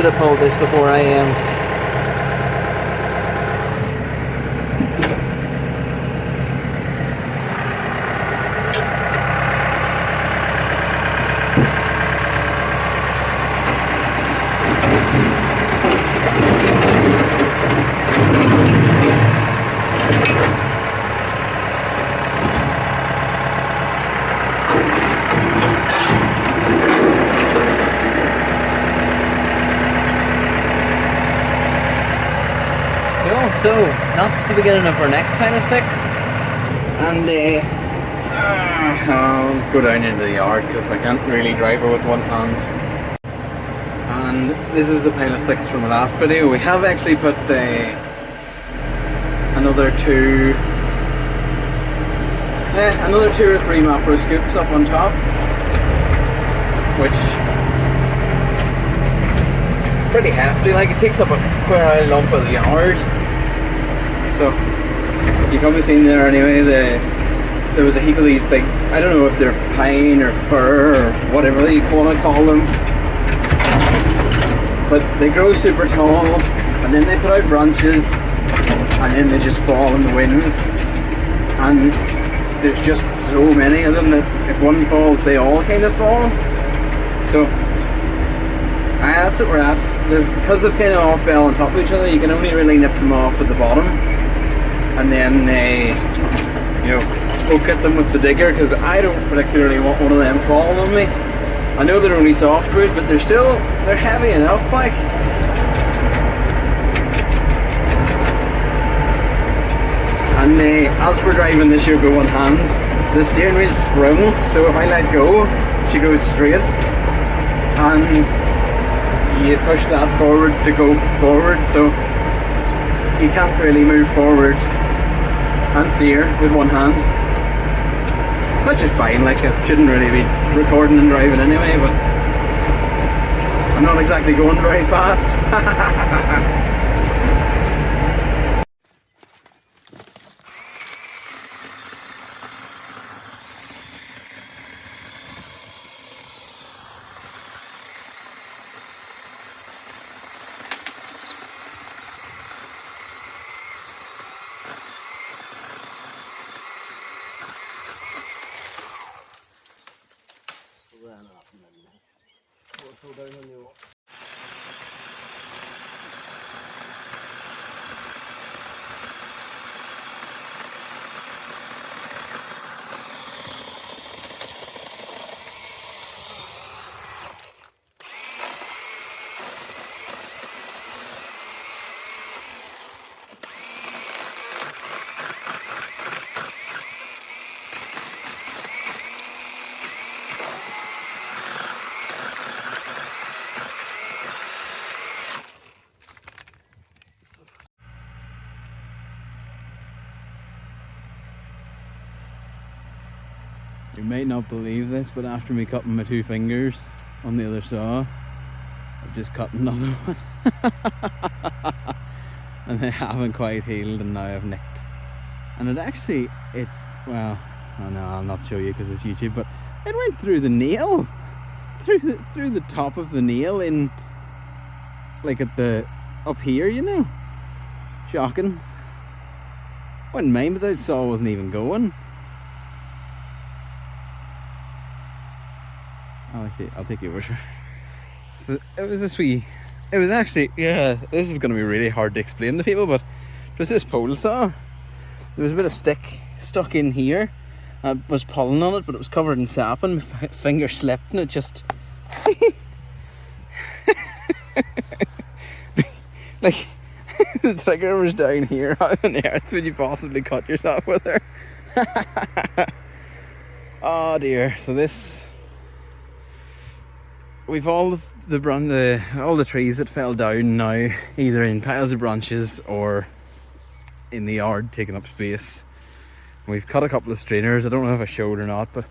should have pulled this before I am. So, that's the beginning of our next pile of sticks, and I'll go down into the yard because I can't really drive her with one hand. And this is the pile of sticks from the last video. We have actually put another two or three macro scoops up on top, which pretty hefty. Like, it takes up quite a lump of the yard. So, you've probably seen there anyway, there was a heap of these big, I don't know if they're pine or fir or whatever you want to call them, but they grow super tall, and then they put out branches, and then they just fall in the wind, and there's just so many of them that if one falls, they all kind of fall. So, that's what we're at. Because they've kind of all fell on top of each other, you can only really nip them off at the bottom, and then poke at them with the digger, because I don't particularly want one of them falling on me. I know they're only softwood, but they're heavy enough, like. And as for driving this year go one hand, the steering wheel's sprung, so if I let go, she goes straight, and you push that forward to go forward, so you can't really move forward and steer with one hand, which is fine. Like, I shouldn't really be recording and driving anyway, but I'm not exactly going very fast. You might not believe this, but after me cutting my 2 fingers on the other saw, I've just cut another one. And they haven't quite healed, and now I've nicked. And well, oh no, I'll not show you because it's YouTube, but it went through the nail. Through the top of the nail in, like, up here, you know. Shocking. Wouldn't mind, but that saw wasn't even going. I'll take you over. So it was actually, yeah, this is going to be really hard to explain to people, but it was this pole saw. There was a bit of stick stuck in here. I was pulling on it, but it was covered in sap, and my finger slipped, and it just like, the trigger was down here. How on earth would you possibly cut yourself with her? Oh dear. So we've all the trees that fell down now, either in piles of branches or in the yard, taking up space. We've cut a couple of strainers. I don't know if I showed or not, but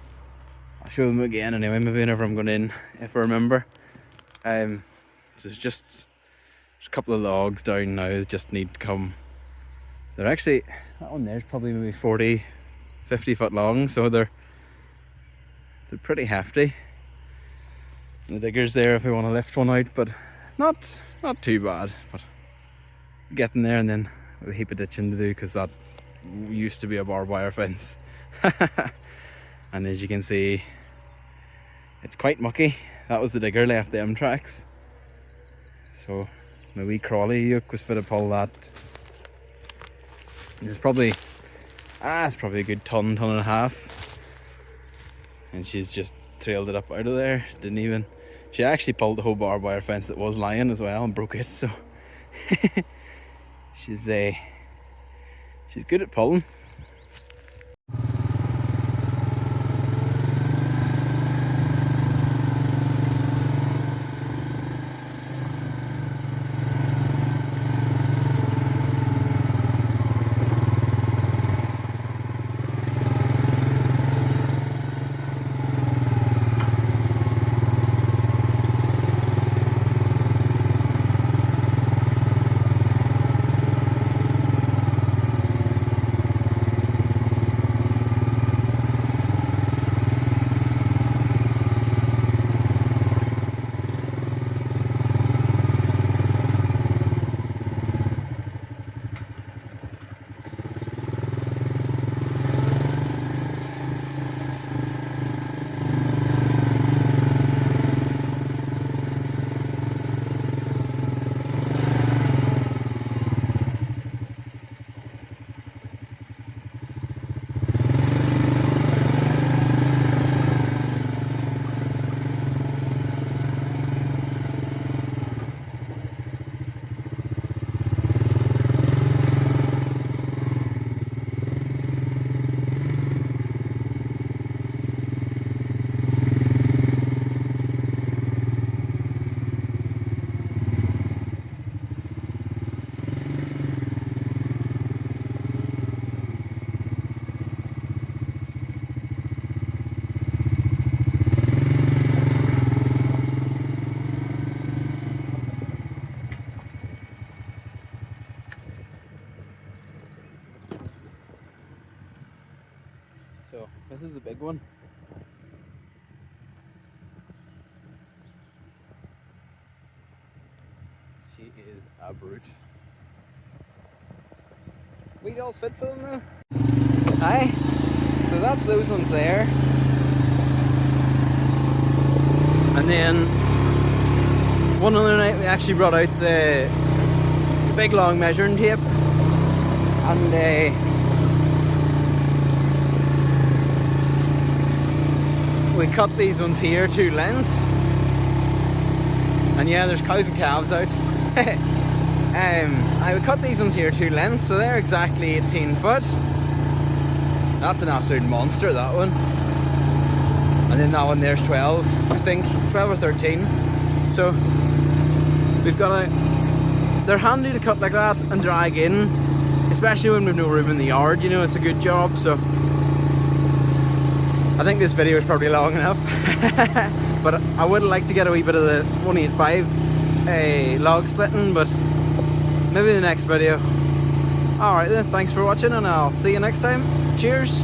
I'll show them again anyway, maybe whenever I'm going in, if I remember. So there's just a couple of logs down now that just need to come. They're actually, that one there's probably maybe 40-50 foot long, so they're pretty hefty. The digger's there if we want to lift one out, but not too bad, but getting there, and then a heap of ditching to do because that used to be a barbed wire fence. And as you can see, it's quite mucky. That was the digger left them tracks. So my wee crawly yoke was fit to pull that. It's probably it's probably a good ton and a half. And she's just trailed it up out of there. She actually pulled the whole barbed wire fence that was lying as well and broke it, so she's good at pulling. So this is the big one. She is a brute. Weed all's fit for them now. Aye. So that's those ones there. And then one other night we actually brought out the big long measuring tape, and we cut these ones here to length. And yeah, there's cows and calves out. I would cut these ones here to length, so they're exactly 18 foot. That's an absolute monster, that one. And then that one there's 12, I think, 12 or 13. So we've got they're handy to cut like that and drag in, especially when we've no room in the yard, you know, it's a good job. So I think this video is probably long enough. But I would like to get a wee bit of the 185 log splitting, but maybe the next video. Alright then, thanks for watching, and I'll see you next time. Cheers!